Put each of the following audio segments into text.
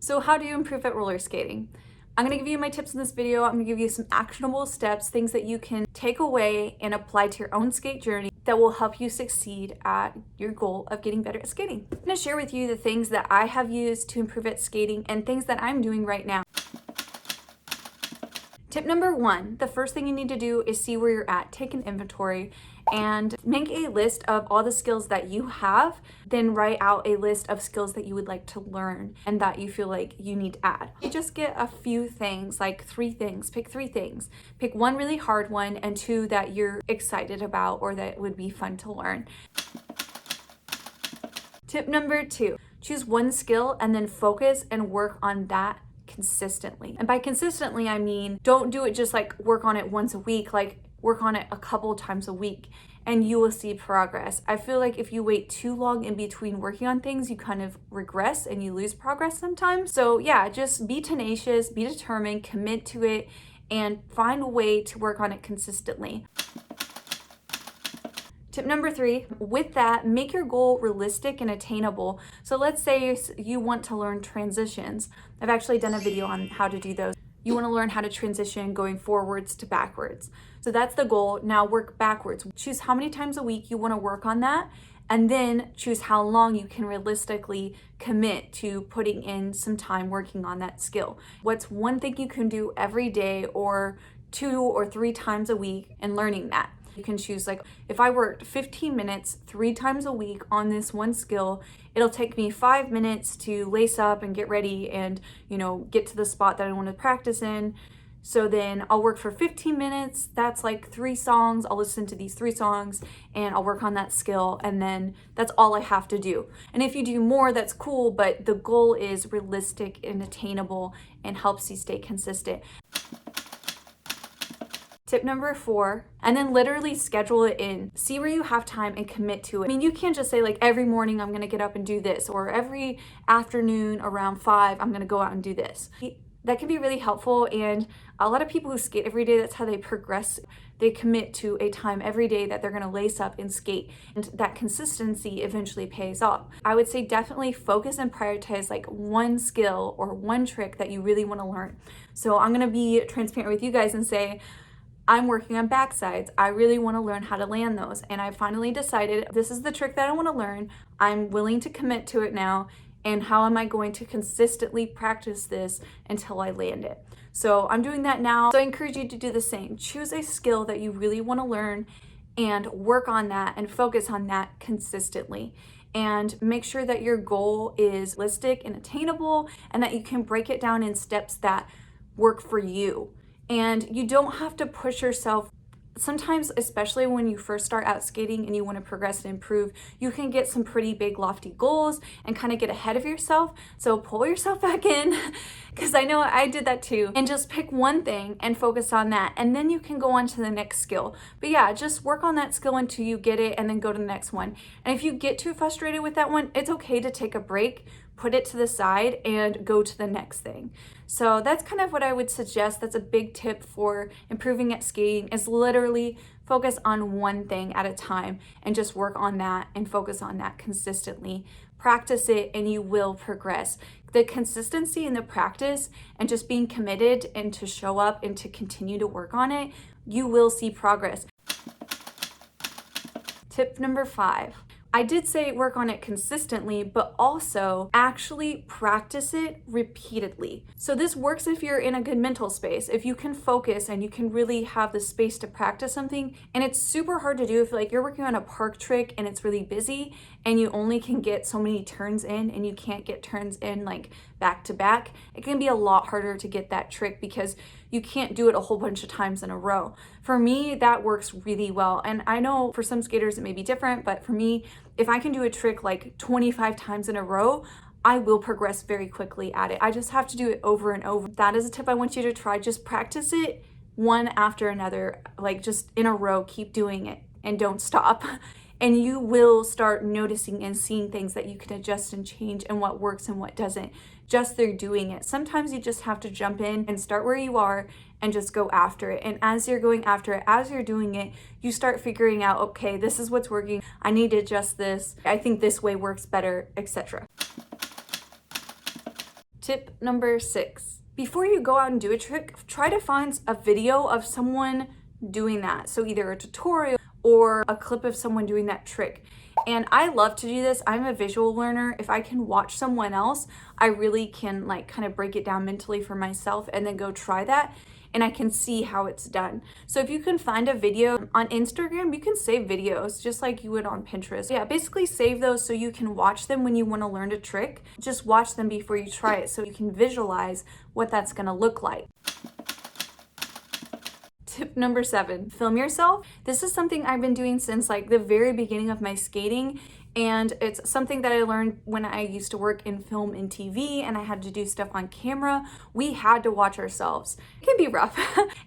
So how do you improve at roller skating? I'm going to give you my tips in this video. I'm going to give you some actionable steps, things that you can take away and apply to your own skate journey that will help you succeed at your goal of getting better at skating. I'm going to share with you the things that I have used to improve at skating and things that I'm doing right now. Tip number one, the first thing you need to do is see where you're at. Take an inventory and make a list of all the skills that you have, then write out a list of skills that you would like to learn and that you feel like you need to add. You just get a few things, like 3 things, pick 3 things. Pick one really hard one and 2 that you're excited about or that would be fun to learn. Tip number 2, choose one skill and then focus and work on that consistently. And by consistently, I mean, don't do it just like work on it once a week, like work on it a couple times a week and you will see progress. I feel like if you wait too long in between working on things, you kind of regress and you lose progress sometimes. So yeah, just be tenacious, be determined, commit to it, and find a way to work on it consistently. Tip number 3, with that, make your goal realistic and attainable. So let's say you want to learn transitions. I've actually done a video on how to do those. You want to learn how to transition going forwards to backwards. So that's the goal. Now work backwards. Choose how many times a week you want to work on that, and then choose how long you can realistically commit to putting in some time working on that skill. What's one thing you can do every day or 2 or 3 times a week and learning that? You can choose, like, if I worked 15 minutes 3 times a week on this one skill, it'll take me 5 minutes to lace up and get ready and, get to the spot that I want to practice in. So then I'll work for 15 minutes. That's like 3 songs. I'll listen to these 3 songs and I'll work on that skill. And then that's all I have to do. And if you do more, that's cool. But the goal is realistic and attainable and helps you stay consistent. Tip number 4, and then literally schedule it in. See where you have time and commit to it. I mean, you can't just say like every morning I'm gonna get up and do this, or every afternoon around 5 I'm gonna go out and do this. That can be really helpful, and a lot of people who skate every day, that's how they progress. They commit to a time every day that they're gonna lace up and skate, and that consistency eventually pays off. I would say definitely focus and prioritize like one skill or one trick that you really wanna learn. So I'm gonna be transparent with you guys and say, I'm working on backsides. I really want to learn how to land those. And I finally decided this is the trick that I want to learn. I'm willing to commit to it now. And how am I going to consistently practice this until I land it? So I'm doing that now. So I encourage you to do the same. Choose a skill that you really want to learn and work on that and focus on that consistently. And make sure that your goal is realistic and attainable and that you can break it down in steps that work for you. And you don't have to push yourself. Sometimes, especially when you first start out skating and you want to progress and improve, you can get some pretty big lofty goals and kind of get ahead of yourself. So pull yourself back in, because I know I did that too. And just pick one thing and focus on that. And then you can go on to the next skill. But yeah, just work on that skill until you get it and then go to the next one. And if you get too frustrated with that one, it's okay to take a break, put it to the side, and go to the next thing. So that's kind of what I would suggest. That's a big tip for improving at skating, is literally focus on one thing at a time and just work on that and focus on that consistently. Practice it and you will progress. The consistency and the practice and just being committed and to show up and to continue to work on it, you will see progress. Tip number 5. I did say work on it consistently, but also actually practice it repeatedly. So this works if you're in a good mental space, if you can focus and you can really have the space to practice something. And it's super hard to do if like you're working on a park trick and it's really busy and you only can get so many turns in and you can't get turns in like back to back. It can be a lot harder to get that trick because you can't do it a whole bunch of times in a row. For me, that works really well. And I know for some skaters it may be different, but for me, if I can do a trick like 25 times in a row, I will progress very quickly at it. I just have to do it over and over. That is a tip I want you to try. Just practice it one after another, like just in a row, keep doing it and don't stop. And you will start noticing and seeing things that you can adjust and change and what works and what doesn't, just through doing it. Sometimes you just have to jump in and start where you are and just go after it. And as you're going after it, as you're doing it, you start figuring out, okay, this is what's working. I need to adjust this. I think this way works better, etc. Tip number 6. Before you go out and do a trick, try to find a video of someone doing that. So either a tutorial or a clip of someone doing that trick. And I love to do this. I'm a visual learner. If I can watch someone else, I really can like kind of break it down mentally for myself and then go try that. And I can see how it's done. So if you can find a video on Instagram, you can save videos just like you would on Pinterest. Yeah, basically save those so you can watch them when you want to learn a trick. Just watch them before you try it so you can visualize what that's going to look like. Tip number 7, film yourself. This is something I've been doing since like the very beginning of my skating. And it's something that I learned when I used to work in film and TV and I had to do stuff on camera. We had to watch ourselves. It can be rough.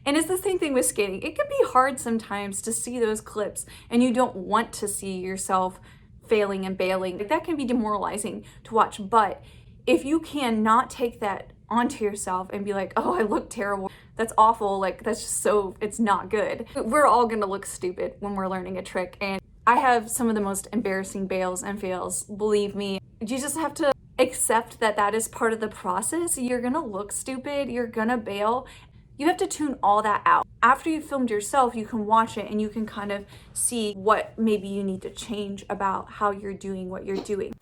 And it's the same thing with skating. It can be hard sometimes to see those clips and you don't want to see yourself failing and bailing. That can be demoralizing to watch. But if you can not take that onto yourself and be like, oh, I look terrible, that's awful, like that's just so, it's not good. We're all gonna look stupid when we're learning a trick, and I have some of the most embarrassing bails and fails, believe me. You just have to accept that that is part of the process. You're gonna look stupid, you're gonna bail. You have to tune all that out. After you've filmed yourself, you can watch it and you can kind of see what maybe you need to change about how you're doing what you're doing.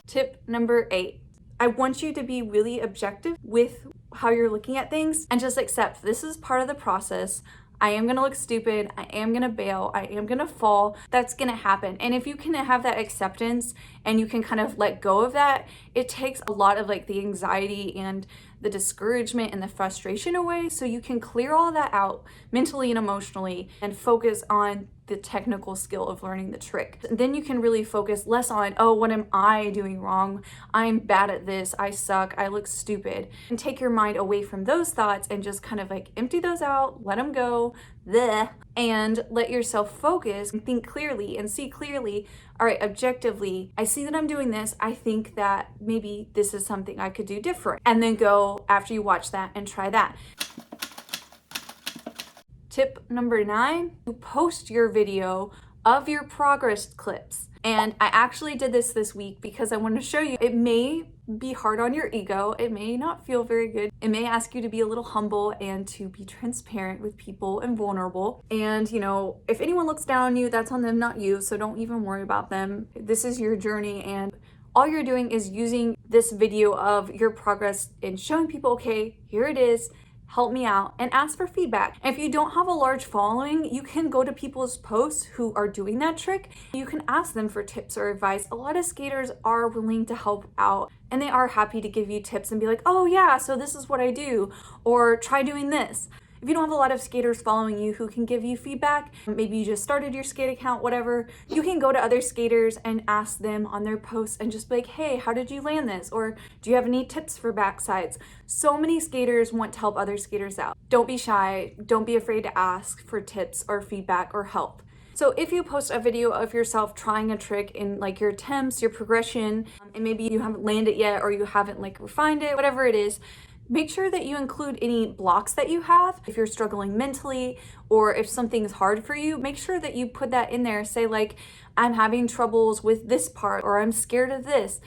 Tip number 8. I want you to be really objective with how you're looking at things and just accept this is part of the process. I am gonna look stupid, I am gonna bail, I am gonna fall, that's gonna happen. And if you can have that acceptance and you can kind of let go of that, it takes a lot of like the anxiety and the discouragement and the frustration away, so you can clear all that out mentally and emotionally and focus on the technical skill of learning the trick. Then you can really focus less on, oh, what am I doing wrong? I'm bad at this, I suck, I look stupid. And take your mind away from those thoughts and just kind of like empty those out, let them go, bleh, and let yourself focus and think clearly and see clearly. All right, objectively, I see that I'm doing this. I think that maybe this is something I could do different. And then go after you watch that and try that. Tip number 9, post your video of your progress clips. And I actually did this week because I want to show you, it may be hard on your ego. It may not feel very good. It may ask you to be a little humble and to be transparent with people and vulnerable. And you know, if anyone looks down on you, that's on them, not you. So don't even worry about them. This is your journey, and all you're doing is using this video of your progress and showing people, okay, here it is. Help me out, and ask for feedback. And if you don't have a large following, you can go to people's posts who are doing that trick. You can ask them for tips or advice. A lot of skaters are willing to help out and they are happy to give you tips and be like, oh yeah, so this is what I do, or try doing this. If you don't have a lot of skaters following you who can give you feedback, maybe you just started your skate account, whatever, you can go to other skaters and ask them on their posts and just be like, hey, how did you land this? Or do you have any tips for backsides? So many skaters want to help other skaters out. Don't be shy. Don't be afraid to ask for tips or feedback or help. So if you post a video of yourself trying a trick in like your attempts, your progression, and maybe you haven't landed yet or you haven't like refined it, whatever it is, make sure that you include any blocks that you have. If you're struggling mentally or if something's hard for you, make sure that you put that in there. Say like, I'm having troubles with this part, or I'm scared of this.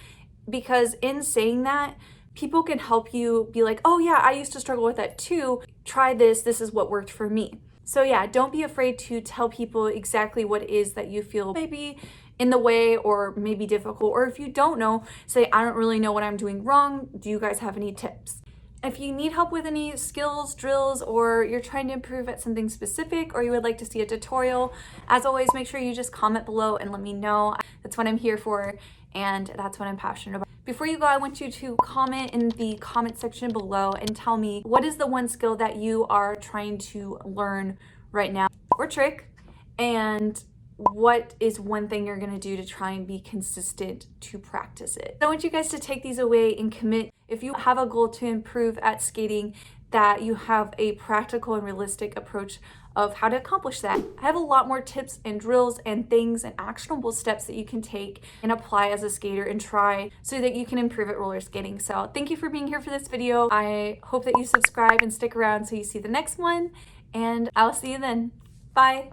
Because in saying that, people can help you be like, oh yeah, I used to struggle with that too. Try this, this is what worked for me. So yeah, don't be afraid to tell people exactly what it is that you feel maybe in the way or maybe difficult. Or if you don't know, say, I don't really know what I'm doing wrong. Do you guys have any tips? If you need help with any skills, drills, or you're trying to improve at something specific, or you would like to see a tutorial, as always, make sure you just comment below and let me know. That's what I'm here for, and that's what I'm passionate about. Before you go, I want you to comment in the comment section below and tell me what is the one skill that you are trying to learn right now, or trick, and what is one thing you're gonna do to try and be consistent to practice it. I want you guys to take these away and commit. If you have a goal to improve at skating, that you have a practical and realistic approach of how to accomplish that. I have a lot more tips and drills and things and actionable steps that you can take and apply as a skater and try so that you can improve at roller skating. So thank you for being here for this video. I hope that you subscribe and stick around so you see the next one, and I'll see you then. Bye.